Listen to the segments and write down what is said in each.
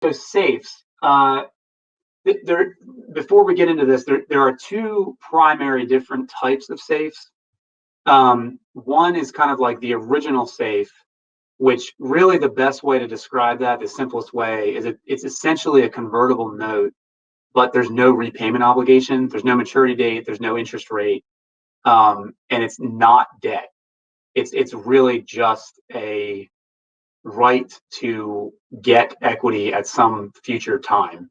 So safes. Before we get into this, there are two primary different types of safes. One is kind of like the original safe, which really the best way to describe that, the simplest way, is it's essentially a convertible note, but there's no repayment obligation, there's no maturity date, there's no interest rate, and it's not debt. It's really just a right to get equity at some future time.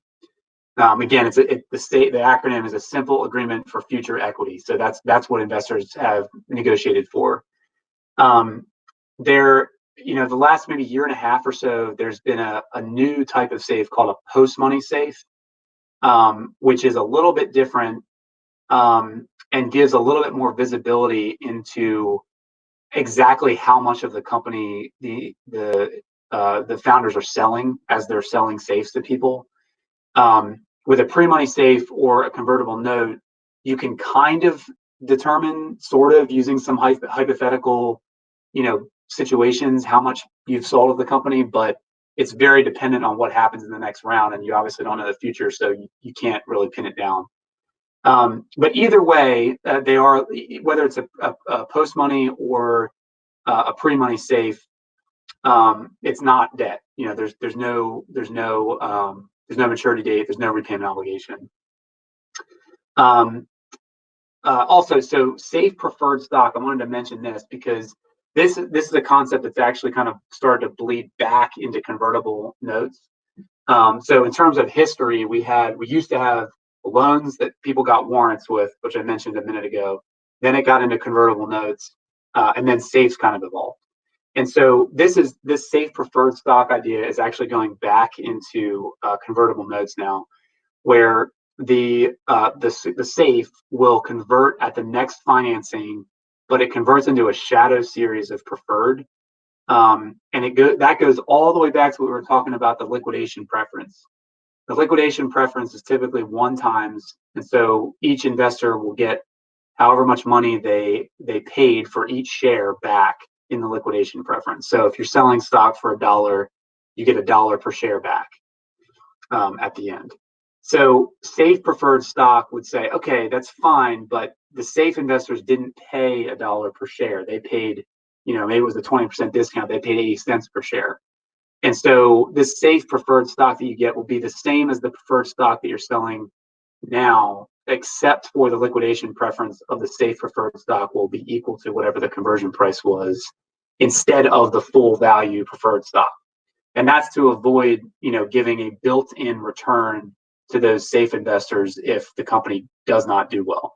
Again, the acronym is a simple agreement for future equity. So that's what investors have negotiated for. The last maybe year and a half or so, there's been a new type of safe called a post-money safe, which is a little bit different and gives a little bit more visibility into exactly how much of the company the founders are selling as they're selling safes to people. With a pre-money safe or a convertible note, you can kind of determine, sort of using some hypothetical, situations, how much you've sold of the company, but it's very dependent on what happens in the next round, and you obviously don't know the future, so you can't really pin it down. But either way, they are, whether it's a post-money or a pre-money safe, it's not debt. There's no maturity date, there's no repayment obligation. Also, so safe preferred stock, I wanted to mention this because this is a concept that's actually kind of started to bleed back into convertible notes. So in terms of history, we used to have loans that people got warrants with, which I mentioned a minute ago. Then it got into convertible notes, and then safes kind of evolved. And so this safe preferred stock idea is actually going back into convertible notes now, where the safe will convert at the next financing, but it converts into a shadow series of preferred, and that goes all the way back to what we were talking about, the liquidation preference. The liquidation preference is typically 1x, and so each investor will get however much money they paid for each share back in the liquidation preference. So if you're selling stock for $1, you get $1 per share back at the end. So safe preferred stock would say, okay, that's fine, but the safe investors didn't pay $1 per share. They paid, maybe it was a 20% discount. They paid 80 cents per share. And so this safe preferred stock that you get will be the same as the preferred stock that you're selling now, except for the liquidation preference of the safe preferred stock will be equal to whatever the conversion price was instead of the full value preferred stock. And that's to avoid, giving a built-in return to those safe investors if the company does not do well.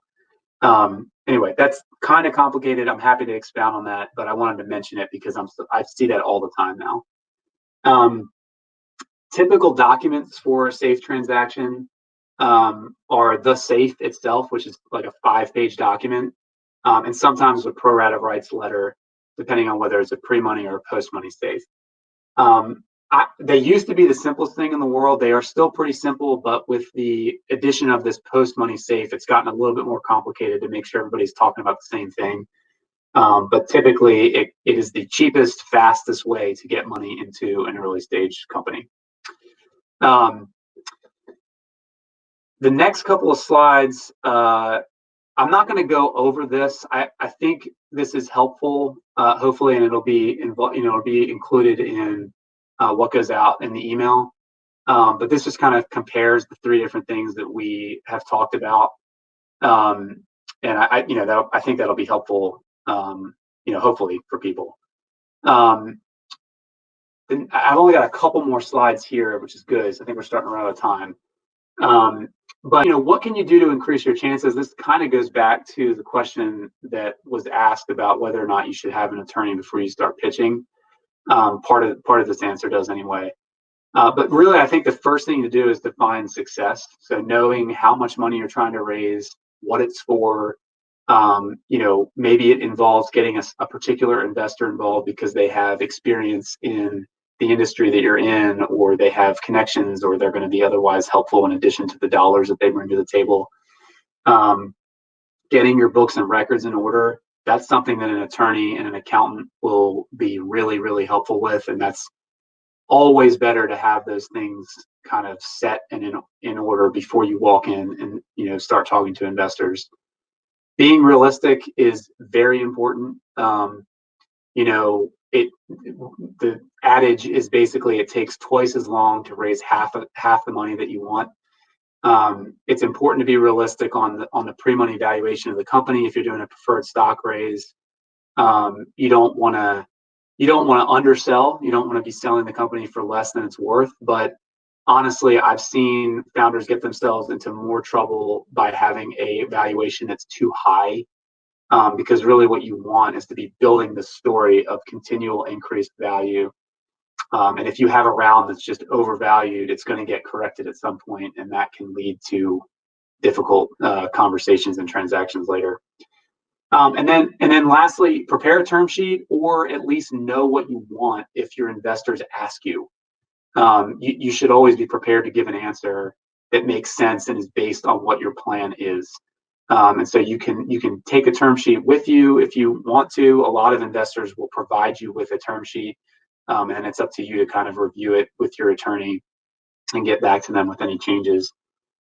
Anyway, that's kind of complicated. I'm happy to expound on that, but I wanted to mention it because I see that all the time now. Typical documents for a safe transaction are the safe itself, which is like a 5-page document, and sometimes a pro-rata rights letter, depending on whether it's a pre-money or a post-money safe. They used to be the simplest thing in the world. They are still pretty simple, but with the addition of this post-money safe, it's gotten a little bit more complicated to make sure everybody's talking about the same thing. But typically, it is the cheapest, fastest way to get money into an early stage company. The next couple of slides, I'm not going to go over this. I think this is helpful, hopefully, and it'll be included in what goes out in the email. But this just kind of compares the 3 different things that we have talked about, and I think that'll be helpful. Hopefully for people. I've only got a couple more slides here, which is good. So I think we're starting to run out of time. But what can you do to increase your chances? This kind of goes back to the question that was asked about whether or not you should have an attorney before you start pitching. Part of this answer does anyway. But really, I think the first thing to do is define success. So knowing how much money you're trying to raise, what it's for. Maybe it involves getting a particular investor involved because they have experience in the industry that you're in, or they have connections, or they're going to be otherwise helpful in addition to the dollars that they bring to the table. Getting your books and records in order, that's something that an attorney and an accountant will be really, really helpful with. And that's always better to have those things kind of set and in order before you walk in and, you know, start talking to investors. Being realistic is very important. You know, the adage is basically it takes twice as long to raise half the money that you want. It's important to be realistic on the pre-money valuation of the company. If you're doing a preferred stock raise, you don't want to undersell. You don't want to be selling the company for less than it's worth. But honestly, I've seen founders get themselves into more trouble by having a valuation that's too high, because really what you want is to be building the story of continual increased value. And if you have a round that's just overvalued, it's going to get corrected at some point, and that can lead to difficult conversations and transactions later. And then lastly, prepare a term sheet, or at least know what you want if your investors ask you. You should always be prepared to give an answer that makes sense and is based on what your plan is. And so you can take a term sheet with you if you want to. A lot of investors will provide you with a term sheet, and it's up to you to kind of review it with your attorney and get back to them with any changes.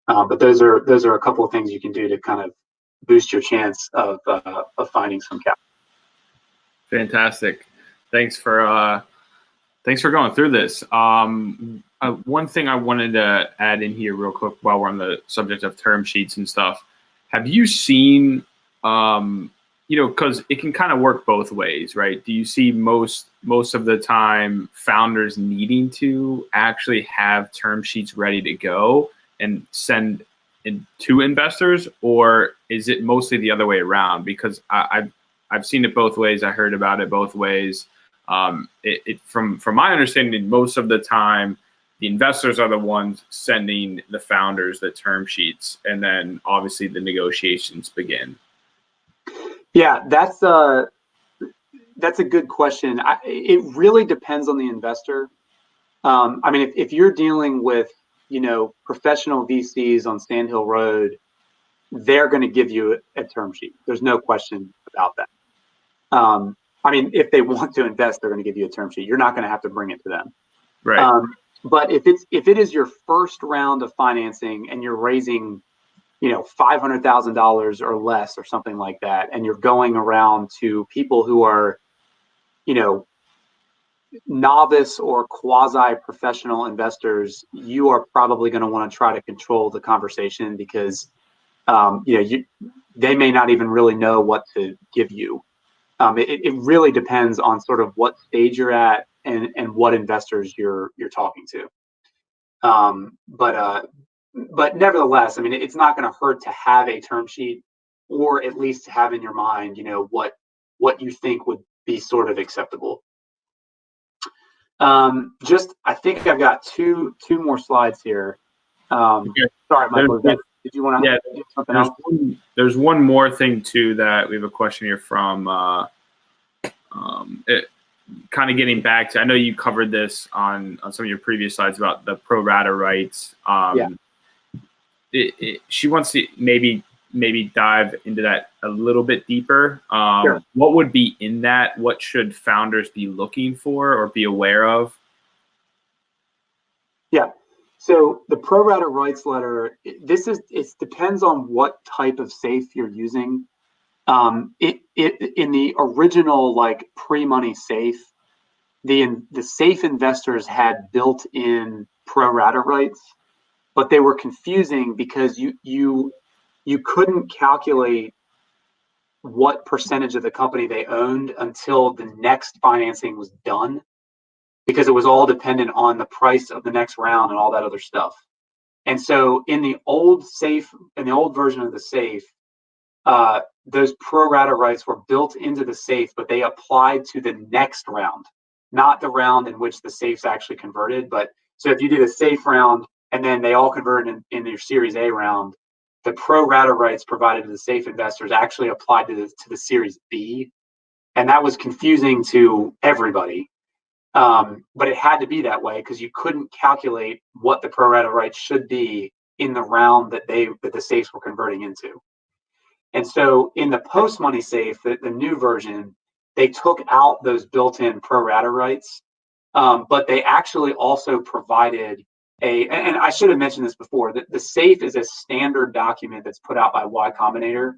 But those are a couple of things you can do to kind of boost your chance of finding some capital. Fantastic. Thanks for going through this. One thing I wanted to add in here real quick while we're on the subject of term sheets and stuff. Have you seen, because it can kind of work both ways, right? Do you see most of the time founders needing to actually have term sheets ready to go and send in to investors, or is it mostly the other way around? Because I've seen it both ways. I heard about it both ways. From my understanding, most of the time, the investors are the ones sending the founders the term sheets, and then obviously the negotiations begin. Yeah, that's a good question. It really depends on the investor. I mean, if you're dealing with, professional VCs on Sand Hill Road, they're going to give you a term sheet. There's no question about that. I mean, if they want to invest, they're going to give you a term sheet. You're not going to have to bring it to them. Right. But if it is your first round of financing and you're raising, $500,000 or less or something like that, and you're going around to people who are, novice or quasi-professional investors, you are probably going to want to try to control the conversation because, they may not even really know what to give you. It really depends on sort of what stage you're at and what investors you're talking to. But nevertheless, I mean, it's not going to hurt to have a term sheet, or at least have in your mind, what you think would be sort of acceptable. I think I've got two more slides here. Okay. Sorry, Michael. Did you want to do something else? There's one more thing too that we have a question here from. Kind of getting back to, I know you covered this on some of your previous slides about the pro-rata rights. She wants to maybe dive into that a little bit deeper. Sure. What would be in that? What should founders be looking for or be aware of? Yeah. So the pro-rata rights letter, it depends on what type of safe you're using. In the original pre-money safe, the safe investors had built-in pro-rata rights, but they were confusing because you couldn't calculate what percentage of the company they owned until the next financing was done, because it was all dependent on the price of the next round and all that other stuff. And so in the old version of the safe, those pro-rata rights were built into the safe, but they applied to the next round, not the round in which the safe's actually converted. But so if you did a safe round and then they all converted in your Series A round, the pro-rata rights provided to the safe investors actually applied to the Series B. And that was confusing to everybody. But it had to be that way because you couldn't calculate what the pro-rata rights should be in the round that the safes were converting into. And so in the post-money safe, the new version, they took out those built-in pro-rata rights, But they actually also provided and I should have mentioned this before, that the safe is a standard document that's put out by Y Combinator.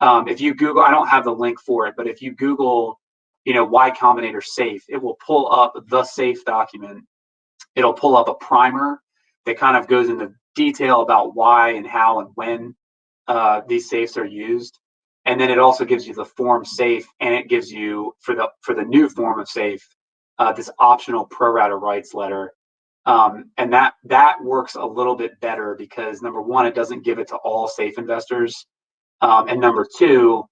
If you Google, I don't have the link for it, but if you Google, Y Combinator safe, it will pull up the safe document. It'll pull up a primer that kind of goes into detail about why and how and when these safes are used. And then it also gives you the form safe, and it gives you for the new form of safe this optional pro-rata rights letter. And that works a little bit better because number one, it doesn't give it to all safe investors, and number two,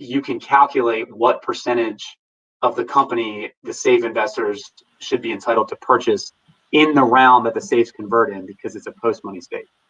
you can calculate what percentage of the company the safe investors should be entitled to purchase in the round that the safes convert in, because it's a post money safe.